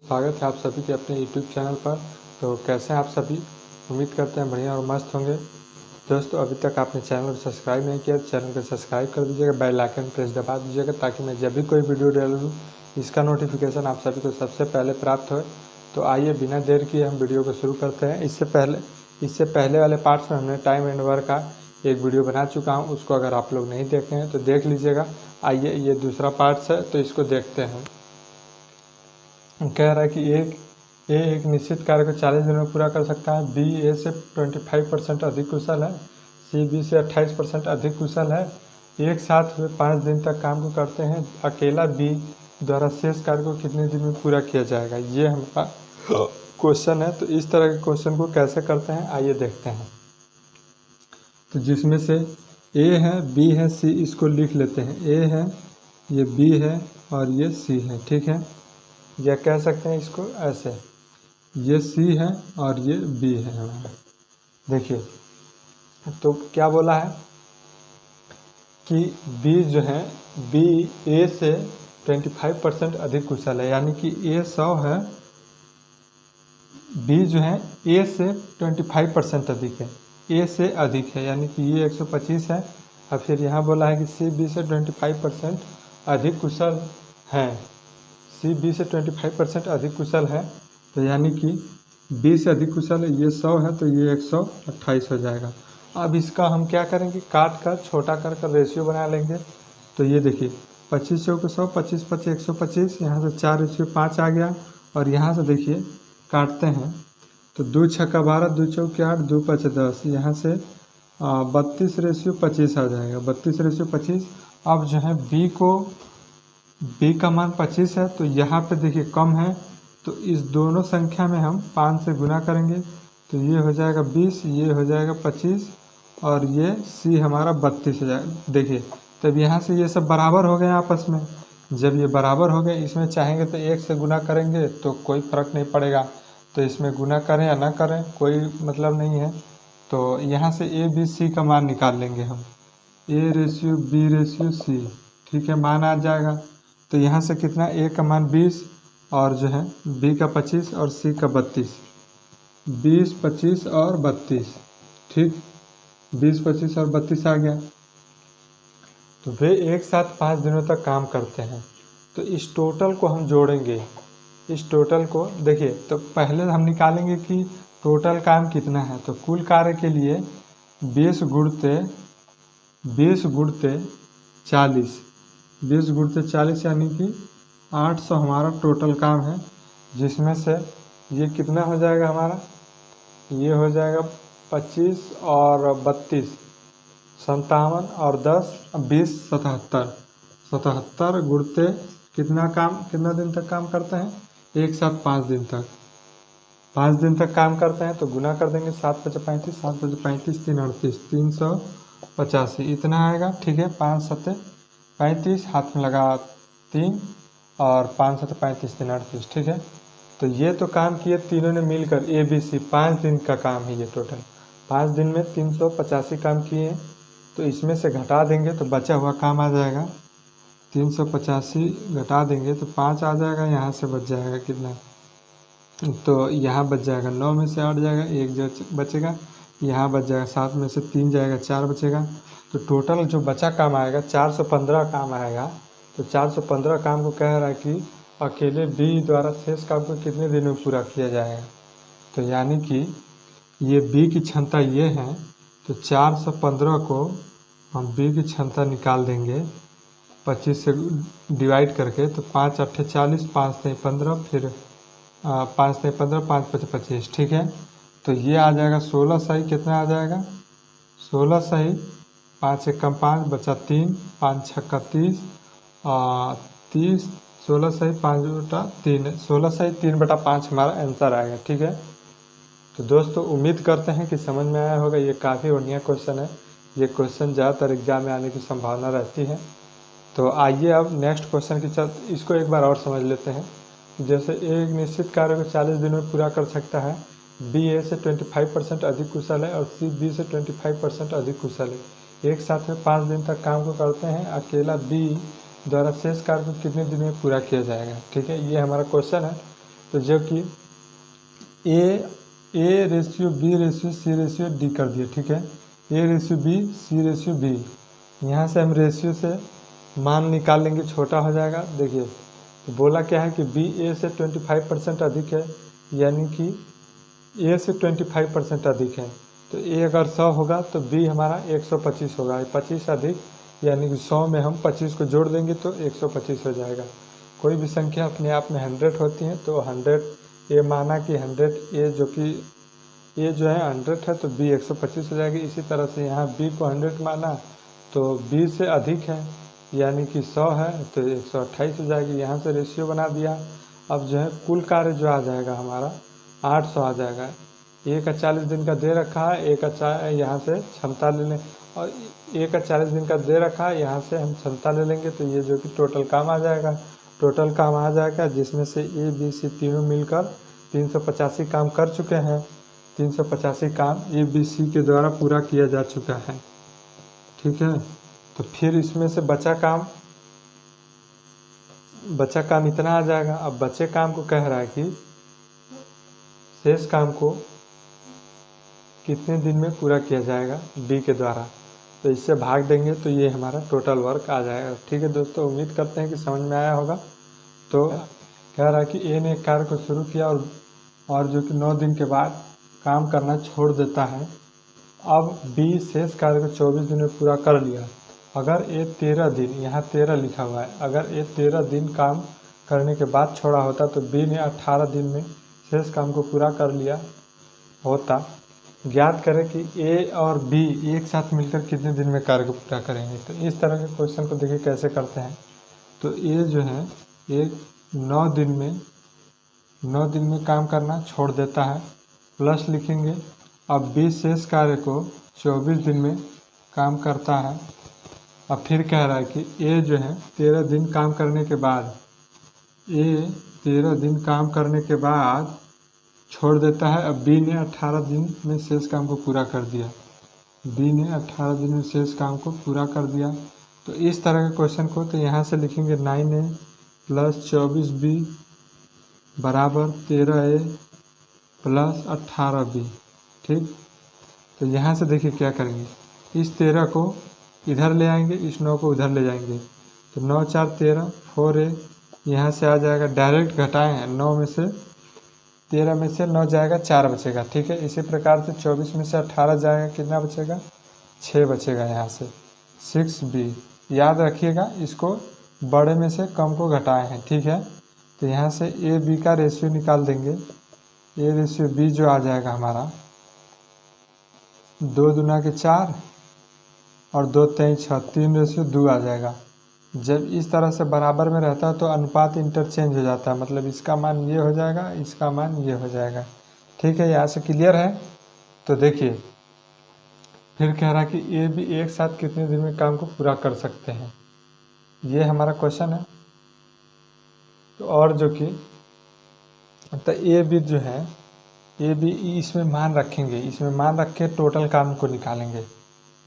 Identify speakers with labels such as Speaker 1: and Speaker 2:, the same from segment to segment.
Speaker 1: स्वागत है आप सभी के अपने YouTube चैनल पर। तो कैसे हैं आप सभी? उम्मीद करते हैं बढ़िया और मस्त होंगे। दोस्तों, अभी तक आपने चैनल को सब्सक्राइब नहीं किया तो चैनल को सब्सक्राइब कर दीजिएगा, बेल आइकन प्रेस दबा दीजिएगा ताकि मैं जब भी कोई वीडियो डालूँ इसका नोटिफिकेशन आप सभी को सबसे पहले प्राप्त हो। तो आइए बिना देर किए हम वीडियो को शुरू करते हैं। इससे पहले वाले पार्ट्स में हमने टाइम एंड वर्क का एक वीडियो बना चुका हूँ, उसको अगर आप लोग नहीं देखे हैं तो देख लीजिएगा। आइए, ये दूसरा पार्ट्स है तो इसको देखते हैं। कह रहा है कि ए एक निश्चित कार्य को 40 दिनों में पूरा कर सकता है। बी ए से 25% अधिक कुशल है। सी बी से 28% अधिक कुशल है। एक साथ वे 5 दिन तक काम को करते हैं। अकेला बी द्वारा शेष कार्य को कितने दिन में पूरा किया जाएगा, ये हमारा क्वेश्चन है। तो इस तरह के क्वेश्चन को कैसे करते हैं आइए देखते हैं। तो जिसमें से ए है, बी है, सी, इसको लिख लेते हैं। ए है, ये बी है और ये सी है, ठीक है। या कह सकते हैं इसको ऐसे, ये सी है और ये बी है हमारा। देखिए, तो क्या बोला है कि बी जो है, बी ए से 25% अधिक कुशल है, यानी कि ए 100 है, बी जो है ए से 25% अधिक है, ए से अधिक है, यानी कि ये 125 है। और फिर यहाँ बोला है कि सी बी से 25% अधिक कुशल है। सी बी से 25% अधिक कुशल है, तो यानी कि बी से अधिक कुशल है, ये 100 है तो ये 128 हो जाएगा। अब इसका हम क्या करेंगे, काट कर छोटा कर रेशियो बना लेंगे। तो ये देखिए, 25 चौके 100, 25 5 125, यहाँ से 4:5 आ गया। और यहाँ से देखिए काटते हैं तो 2 छक्का 12, 2 चौके 8, 2 5 10, यहाँ से 32:25 आ जाएगा, 32:25। अब जो है बी का मान 25 है, तो यहाँ पे देखिए कम है, तो इस दोनों संख्या में हम 5 से गुना करेंगे तो ये हो जाएगा 20, ये हो जाएगा 25 और ये सी हमारा 32 हो जाएगा। देखिए, तब यहाँ से ये सब बराबर हो गए आपस में। जब ये बराबर हो गए, इसमें चाहेंगे तो 1 से गुना करेंगे तो कोई फ़र्क नहीं पड़ेगा, तो इसमें गुना करें या ना करें कोई मतलब नहीं है। तो यहाँ से ए बी सी का मान निकाल लेंगे हम, A ratio B ratio C, ठीक है, मान आ जाएगा। तो यहाँ से कितना, ए का मान 20 और जो है बी का 25 और सी का 32, 20 25 और 32, ठीक, 20 25 और 32 आ गया। तो वे एक साथ 5 दिनों तक काम करते हैं। तो इस टोटल को हम जोड़ेंगे, इस टोटल को देखिए, तो पहले हम निकालेंगे कि टोटल काम कितना है। तो कुल कार्य के लिए 20 गुणते 40, 20 गुणते 40 यानी कि 800 हमारा टोटल काम है। जिसमें से ये कितना हो जाएगा हमारा, ये हो जाएगा 25 और 32 57 और 10 20 77 गुणते कितना दिन तक काम करते हैं, एक साथ 5 दिन तक, 5 दिन तक काम करते हैं। तो गुना कर देंगे, 7 5 35, 7 5 35, 3 38, 385 इतना आएगा, ठीक है। 5 7 35, हाथ में लगा 3 और 5 7 35 3 38, ठीक है। तो ये तो काम किए तीनों ने मिलकर, ए बी सी 5 दिन का काम है ये टोटल। 5 दिन में 385 काम किए, तो इसमें से घटा देंगे तो बचा हुआ काम आ जाएगा 385, घटा देंगे तो 5 आ जाएगा, यहाँ से बच जाएगा कितना, तो यहाँ बच जाएगा 9 में से 8 जाएगा, 1 बचेगा, यहाँ बच जाएगा 7 में से 3 जाएगा, 4 बचेगा। तो टोटल जो बचा काम आएगा 415 काम आएगा। तो 415 काम को कह रहा है कि अकेले बी द्वारा शेष काम को कितने दिनों में पूरा किया जाएगा। तो यानी कि ये बी की क्षमता ये है, तो 415 को हम बी की क्षमता निकाल देंगे 25 से डिवाइड करके। तो 5 8 40, 5 3 15, फिर 5 3 15, 5 5 25, ठीक है। तो ये आ जाएगा 16 सही, कितना आ जाएगा 16 सही, 5 1 5 बचा 3, 5 6 30 30, 16 सही 5 बटा 3, 16 सही 3/5 हमारा आंसर आएगा, ठीक है। तो दोस्तों, उम्मीद करते हैं कि समझ में आया होगा। ये काफ़ी बढ़िया क्वेश्चन है, ये क्वेश्चन ज़्यादातर एग्जाम में आने की संभावना रहती है। तो आइए अब नेक्स्ट क्वेश्चन की इसको एक बार और समझ लेते हैं। जैसे एक निश्चित कार्य को 40 दिनों में पूरा कर सकता है, बी ए से 25% अधिक कुशल है और सी बी से 25% अधिक कुशल है। एक साथ में 5 दिन तक काम को करते हैं। अकेला बी द्वारा शेष कार्य को कितने दिन में पूरा किया जाएगा, ठीक है। ये हमारा क्वेश्चन है। तो जो कि A ratio B ratio C ratio D कर दिए, ठीक है। A ratio B C ratio B, यहाँ से हम रेशियो से मान निकाल लेंगे, छोटा हो जाएगा। देखिए तो बोला क्या है कि बी ए से 25% अधिक है, यानी कि ए से 25% अधिक है। तो ए अगर 100 होगा तो बी हमारा 125 होगा, 25 अधिक, यानी कि 100 में हम 25 को जोड़ देंगे तो 125 हो जाएगा। कोई भी संख्या अपने आप में 100 होती है तो 100 ए माना कि 100 ए जो कि ए जो है 100 है तो बी 125 हो जाएगी। इसी तरह से यहाँ बी को 100 माना तो बी से अधिक है, यानी कि 100 है तो 128 हो जाएगी। यहाँ से रेशियो बना दिया। अब जो है कुल कार्य जो आ जाएगा हमारा 800 आ जाएगा। ए का 40 दिन का दे रखा है, ए का यहाँ से क्षमता ले लें, और ए का 40 दिन का दे रखा है, यहाँ से हम क्षमता ले लेंगे तो ये जो कि टोटल काम आ जाएगा। टोटल काम आ जाएगा जिसमें से ए बी सी तीनों मिलकर 385 काम कर चुके हैं। 385 काम ए बी सी के द्वारा पूरा किया जा चुका है, ठीक है। तो फिर इसमें से बचा काम इतना आ जाएगा। अब बचे काम को कह रहा है कि शेष काम को कितने दिन में पूरा किया जाएगा बी के द्वारा, तो इससे भाग देंगे तो ये हमारा टोटल वर्क आ जाएगा। ठीक है दोस्तों, उम्मीद करते हैं कि समझ में आया होगा। तो कह रहा है कि ए ने एक कार्य को शुरू किया और जो कि 9 दिन के बाद काम करना छोड़ देता है। अब बी शेष कार्य को 24 दिन में पूरा कर लिया। अगर ए 13 दिन, यहाँ 13 लिखा हुआ है, अगर ए 13 दिन काम करने के बाद छोड़ा होता तो बी ने 18 दिन में शेष काम को पूरा कर लिया होता। ज्ञात करें कि ए और बी एक साथ मिलकर कितने दिन में कार्य को पूरा करेंगे। तो इस तरह के क्वेश्चन को देखिए कैसे करते हैं। तो ए जो है एक 9 दिन में काम करना छोड़ देता है, प्लस लिखेंगे। अब बी शेष कार्य को 24 दिन में काम करता है। अब फिर कह रहा है कि ए जो है 13 दिन काम करने के बाद, ए 13 दिन काम करने के बाद छोड़ देता है। अब बी ने 18 दिन में शेष काम को पूरा कर दिया। बी ने 18 दिन में शेष काम को पूरा कर दिया। तो इस तरह के क्वेश्चन को तो यहाँ से लिखेंगे 9A प्लस 24B बराबर 13A प्लस 18B, ठीक। तो यहाँ से देखिए क्या करेंगे, इस 13 को इधर ले आएंगे, इस 9 को उधर ले जाएंगे। तो 9 4 13, 4A यहाँ से आ जाएगा, डायरेक्ट घटाए हैं। 9 में से 13 में से 9 जाएगा, 4 बचेगा, ठीक है। इसी प्रकार से 24 में से 18 जाएगा, कितना बचेगा, 6 बचेगा। यहाँ से 6B, याद रखिएगा इसको बड़े में से कम को घटाए हैं, ठीक है। तो यहाँ से ए बी का रेशियो निकाल देंगे। ए रेशियो बी जो आ जाएगा हमारा 2 दूना के 4 और 2 3 6, 3 रेशियो 2 आ जाएगा। जब इस तरह से बराबर में रहता है तो अनुपात इंटरचेंज हो जाता है, मतलब इसका मान ये हो जाएगा, इसका मान ये हो जाएगा, ठीक है। यहाँ से क्लियर है। तो देखिए फिर कह रहा है कि ए बी एक साथ कितने दिन में काम को पूरा कर सकते हैं, ये हमारा क्वेश्चन है। तो और जो कि तो ए बी जो है, ए बी इसमें मान रखेंगे, इसमें मान रख के टोटल काम को निकालेंगे।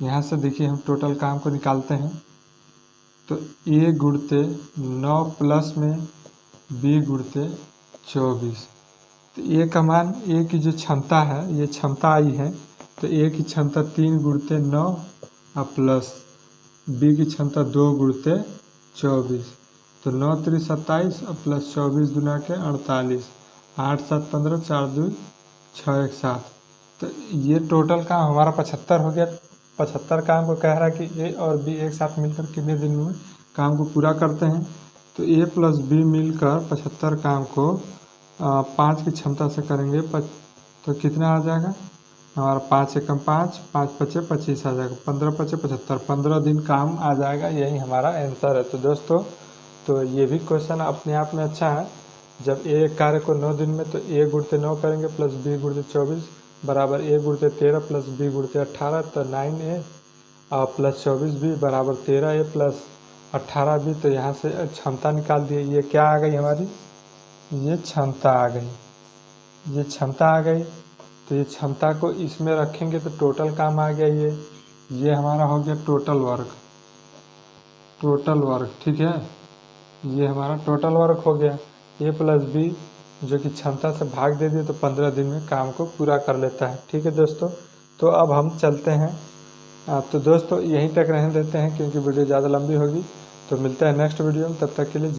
Speaker 1: यहाँ से देखिए हम टोटल काम को निकालते हैं। तो ए गुणते 9 प्लस में बी गुणते 24। तो ए का मान, ए की जो क्षमता है, ये क्षमता आई है, तो ए की क्षमता 3 गुणते 9 और प्लस बी की क्षमता 2 गुणते 24। तो 9 3 27 और प्लस 24 दूना के 48, 8 7 15, 4 2 6 1 7। तो ये टोटल काम हमारा 75 हो गया। 75 काम को कह रहा है कि ए और बी एक साथ मिलकर कितने दिन में काम को पूरा करते हैं। तो ए प्लस बी मिलकर 75 काम को 5 की क्षमता से करेंगे। तो कितना आ जाएगा हमारा, 5 एकम 5, 5 पचे 25 आ जाएगा, 15 पचे 75, 15 दिन काम आ जाएगा। यही हमारा आंसर है। तो दोस्तों तो ये भी क्वेश्चन अपने आप में अच्छा है। जब ए कार्य को 9 दिन में, तो ए गुणते 9 करेंगे प्लस बी गुणते 24 बराबर ए गुणते 13 प्लस बी गुणते 18, तो 9A और प्लस 24B बराबर 13A प्लस 18B। तो यहाँ से क्षमता निकाल दिए। ये क्या आ गई हमारी, ये क्षमता आ गई, ये क्षमता आ गई। तो ये क्षमता को इसमें रखेंगे तो टोटल काम आ गया। ये हमारा हो गया टोटल वर्क, ठीक है। ये हमारा टोटल वर्क हो गया। ए प्लस बी जो कि क्षमता से भाग दे दिए तो 15 दिन में काम को पूरा कर लेता है। ठीक है दोस्तों, तो अब हम चलते हैं। तो दोस्तों यहीं तक रहने देते हैं क्योंकि वीडियो ज़्यादा लंबी होगी। तो मिलते हैं नेक्स्ट वीडियो में, तब तक के लिए।